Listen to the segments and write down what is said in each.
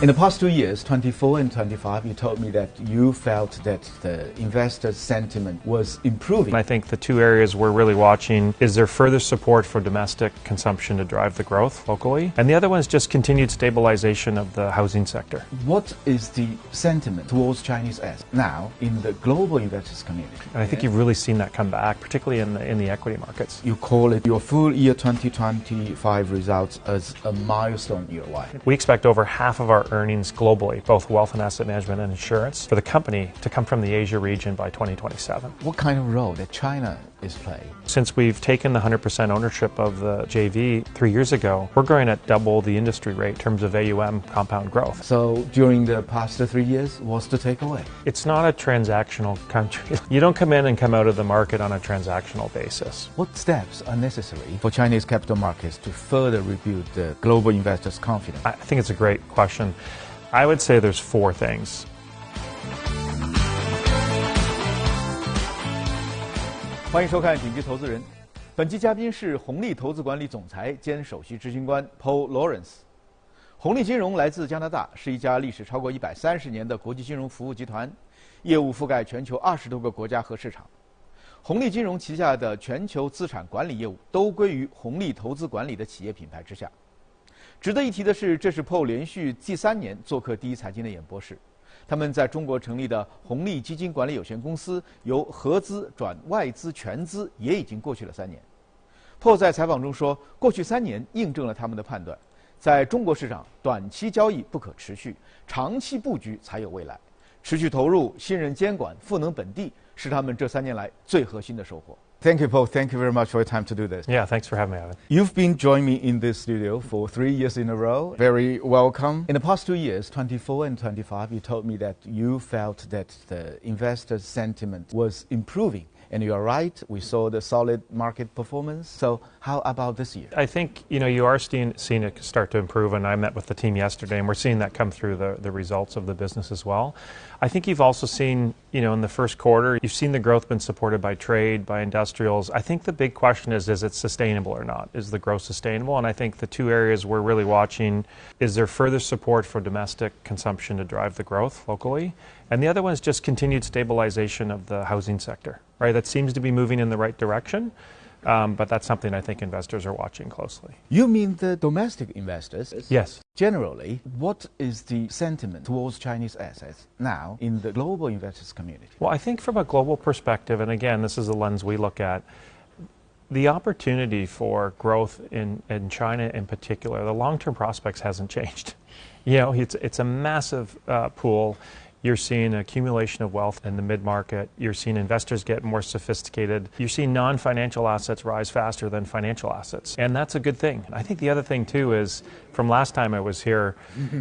In the past 2 years, 24 and 25, you told me that you felt that the investor sentiment was improving. I think the two areas we're really watching is there further support for domestic consumption to drive the growth locally, and the other one is just continued stabilization of the housing sector. What is the sentiment towards Chinese assets now in the global investors community? And I think you've really seen that come back, particularly in the equity markets. You call it your full year 2025 results as a milestone year-wide. We expect over half of our earnings globally, both wealth and asset management and insurance, for the company to come from the Asia region by 2027. What kind of role that China is playing? Since we've taken the 100% ownership of the JV 3 years ago, we're growing at double the industry rate in terms of AUM compound growth. So during the past 3 years, what's the takeaway? It's not a transactional country. You don't come in and come out of the market on a transactional basis. What steps are necessary for Chinese capital markets to further rebuild the global investors' confidence? I think it's a great question. I would say there's 4 things. 欢迎收看《顶级投资人》，本期嘉宾是红利投资管理总裁兼首席执行官 Paul Lorentz。红利金融来自加拿大，是一家历史超过130年的国际金融服务集团，业务覆盖全球20多个国家和市场。红利金融旗下的全球资产管理业务都归于红利投资管理的企业品牌之下。值得一提的是，这是 Paul 连续第3年做客第一财经的演播室。他们在中国成立的红利基金管理有限公司，由合资转外资全资，也已经过去了3年。Paul 在采访中说，过去3年印证了他们的判断，在中国市场，短期交易不可持续，长期布局才有未来。持续投入、信任监管、赋能本地，是他们这3年来最核心的收获。Thank you, Paul. Thank you very much for your time to do this. Yeah, thanks for having me, Evan. You've been joining me in this studio for 3 years in a row. Very welcome. In the past 2 years, 24 and 25, you told me that you felt that the investor sentiment was improving. And you are right, we saw the solid market performance. So how about this year? I think, you are seeing it start to improve, and I met with the team yesterday, and we're seeing that come through the results of the business as well. I think you've also seen, in the first quarter, you've seen the growth been supported by trade, by industrials. I think the big question is it sustainable or not? Is the growth sustainable? And I think the 2 areas we're really watching is there further support for domestic consumption to drive the growth locally? And the other one is just continued stabilization of the housing sector, right? That seems to be moving in the right direction, but that's something I think investors are watching closely. You mean the domestic investors? Yes. Generally, what is the sentiment towards Chinese assets now in the global investors community? Well, I think from a global perspective, and again, this is the lens we look at, the opportunity for growth in China in particular, the long-term prospects hasn't changed. It's a massive pool. You're seeing accumulation of wealth in the mid-market. You're seeing investors get more sophisticated. You're seeing non-financial assets rise faster than financial assets. And that's a good thing. I think the other thing, too, is from last time I was here,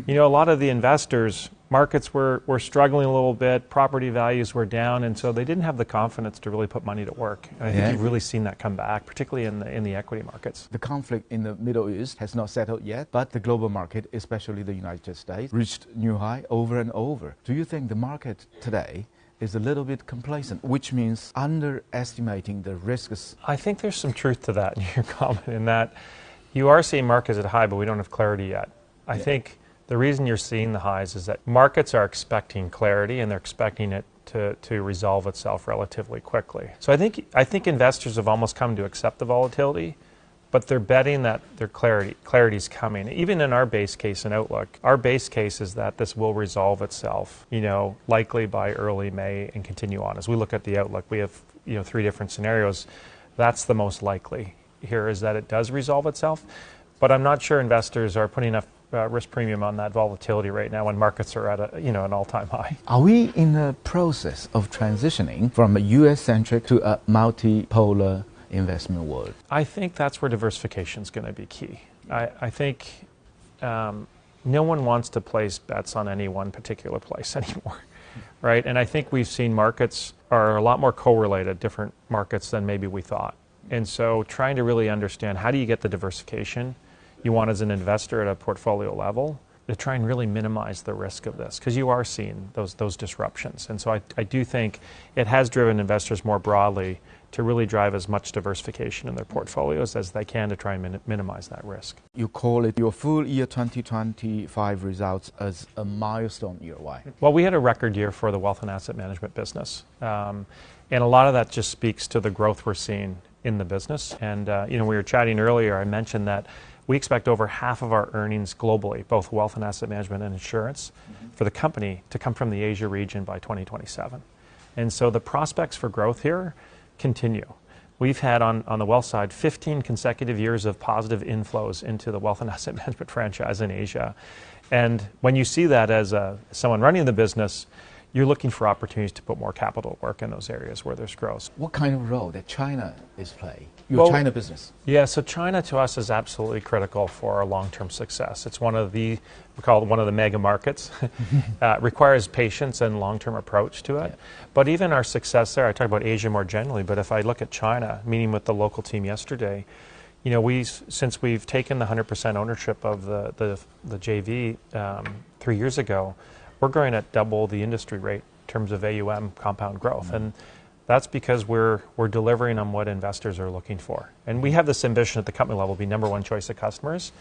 a lot of the investors, markets were struggling a little bit, property values were down, and so they didn't have the confidence to really put money to work. And I think you've really seen that come back, particularly in the equity markets. The conflict in the Middle East has not settled yet, but the global market, especially the United States, reached new high over and over. Do you think the market today is a little bit complacent, which means underestimating the risks? I think there's some truth to that in your comment, in that you are seeing markets at high, but we don't have clarity yet. I think the reason you're seeing the highs is that markets are expecting clarity, and they're expecting it to resolve itself relatively quickly. So I think investors have almost come to accept the volatility, but they're betting that their clarity is coming. Even in our base case and outlook, our base case is that this will resolve itself, likely by early May and continue on. As we look at the outlook, we have 3 different scenarios. That's the most likely here, is that it does resolve itself. But I'm not sure investors are putting enough risk premium on that volatility right now when markets are at an all-time high. Are we in a process of transitioning from a U.S.-centric to a multipolar investment world? I think that's where diversification is going to be key. I think no one wants to place bets on any one particular place anymore, right? And I think we've seen markets are a lot more correlated, different markets, than maybe we thought. And so trying to really understand, how do you get the diversification you want as an investor at a portfolio level, to try and really minimize the risk of this, because you are seeing those disruptions. And so I do think it has driven investors more broadly to really drive as much diversification in their portfolios as they can to try and minimize that risk. You call it your full year 2025 results as a milestone year. Why? Well, we had a record year for the wealth and asset management business. And a lot of that just speaks to the growth we're seeing in the business. And, we were chatting earlier, I mentioned that we expect over half of our earnings globally, both wealth and asset management and insurance, for the company to come from the Asia region by 2027. And so the prospects for growth here continue. We've had on the wealth side 15 consecutive years of positive inflows into the wealth and asset management franchise in Asia. And when you see that as someone running the business, you're looking for opportunities to put more capital at work in those areas where there's growth. What kind of role that China is playing? Your China business? Yeah, so China to us is absolutely critical for our long-term success. It's one of the, we call it one of the mega markets. Requires patience and long-term approach to it. Yeah. But even our success there, I talk about Asia more generally, but if I look at China, meeting with the local team yesterday, since we've taken the 100% ownership of the JV 3 years ago, we're growing at double the industry rate in terms of AUM compound growth. Mm-hmm. And that's because we're delivering on what investors are looking for. And we have this ambition at the company level to be number one choice of customers.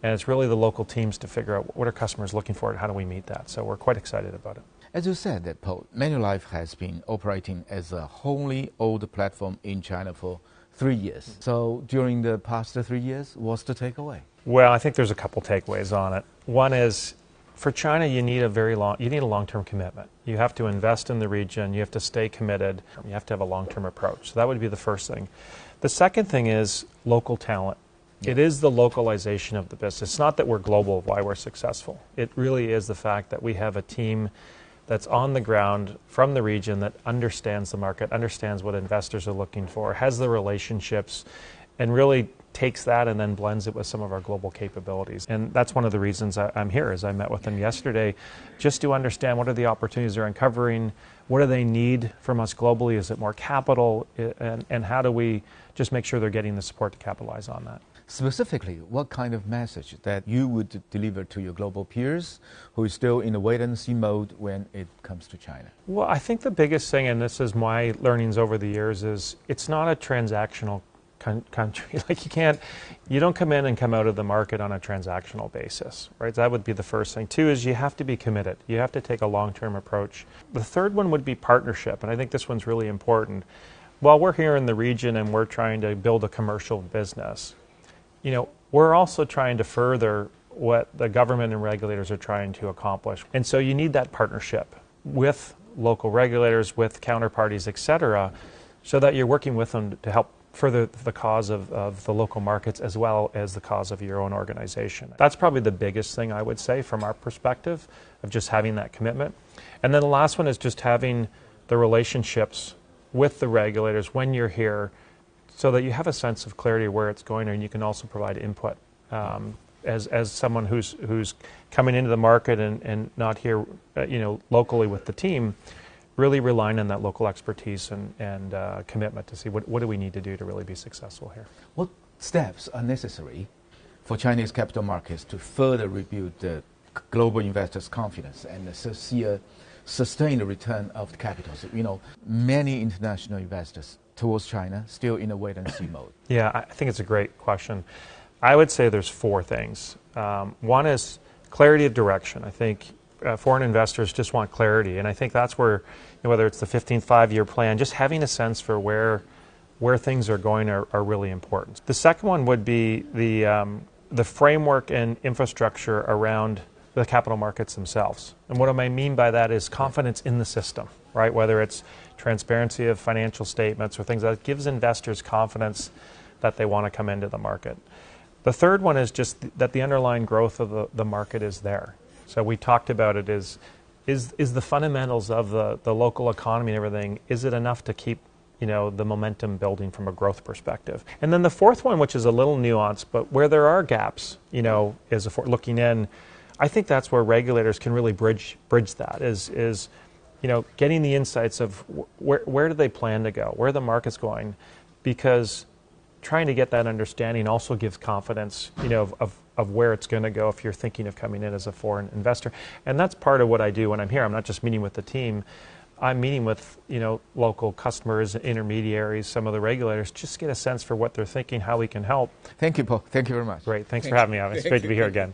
And it's really the local teams to figure out what are customers looking for and how do we meet that. So we're quite excited about it. As you said, that Paul, Manulife has been operating as a wholly owned platform in China for 3 years. So during the past 3 years, what's the takeaway? Well, I think there's a couple takeaways on it. One is, for China, you need a long-term commitment. You have to invest in the region. You have to stay committed. You have to have a long-term approach. So that would be the first thing. The second thing is local talent. Yeah. It is the localization of the business. It's not that we're global, why we're successful. It really is the fact that we have a team that's on the ground from the region that understands the market, understands what investors are looking for, has the relationships, and really takes that and then blends it with some of our global capabilities. And that's one of the reasons I'm here, is I met with them yesterday, just to understand what are the opportunities they're uncovering, what do they need from us globally, is it more capital, and how do we just make sure they're getting the support to capitalize on that. Specifically, what kind of message that you would deliver to your global peers who is still in a wait-and-see mode when it comes to China? Well, I think the biggest thing, and this is my learnings over the years, is it's not a transactional country. Like you don't come in and come out of the market on a transactional basis, right? That would be the first thing. Two is you have to be committed. You have to take a long-term approach. The third one would be partnership, and I think this one's really important. While we're here in the region and we're trying to build a commercial business, we're also trying to further what the government and regulators are trying to accomplish. And so you need that partnership with local regulators, with counterparties, et cetera, so that you're working with them to help further the cause of the local markets as well as the cause of your own organization. That's probably the biggest thing I would say from our perspective, of just having that commitment. And then the last one is just having the relationships with the regulators when you're here, so that you have a sense of clarity of where it's going, and you can also provide input as someone who's coming into the market and not here locally with the team, really relying on that local expertise and commitment to see what do we need to do to really be successful here. What steps are necessary for Chinese capital markets to further rebuild the global investors' confidence and see a sustained return of the capital? So, many international investors towards China still in a wait-and-see mode. Yeah, I think it's a great question. I would say there's 4 things. One is clarity of direction. I think foreign investors just want clarity, and I think that's where, whether it's the 15th five-year plan, just having a sense for where things are going are really important. The second one would be the framework and infrastructure around the capital markets themselves. And what I mean by that is confidence in the system, right? Whether it's transparency of financial statements or things that gives investors confidence that they want to come into the market. The third one is just that the underlying growth of the market is there. So we talked about it is the fundamentals of the local economy and everything, is it enough to keep the momentum building from a growth perspective? And then the fourth one, which is a little nuanced, but where there are gaps, is looking in, I think that's where regulators can really bridge that, is getting the insights of where do they plan to go, where the market's going, because trying to get that understanding also gives confidence, you know, of where it's going to go if you're thinking of coming in as a foreign investor. And that's part of what I do when I'm here. I'm not just meeting with the team. I'm meeting with, you know, local customers, intermediaries, some of the regulators, just get a sense for what they're thinking, how we can help. Thank you, Paul. Thank you very much. Great. Thanks for having me on. It's great to be here again.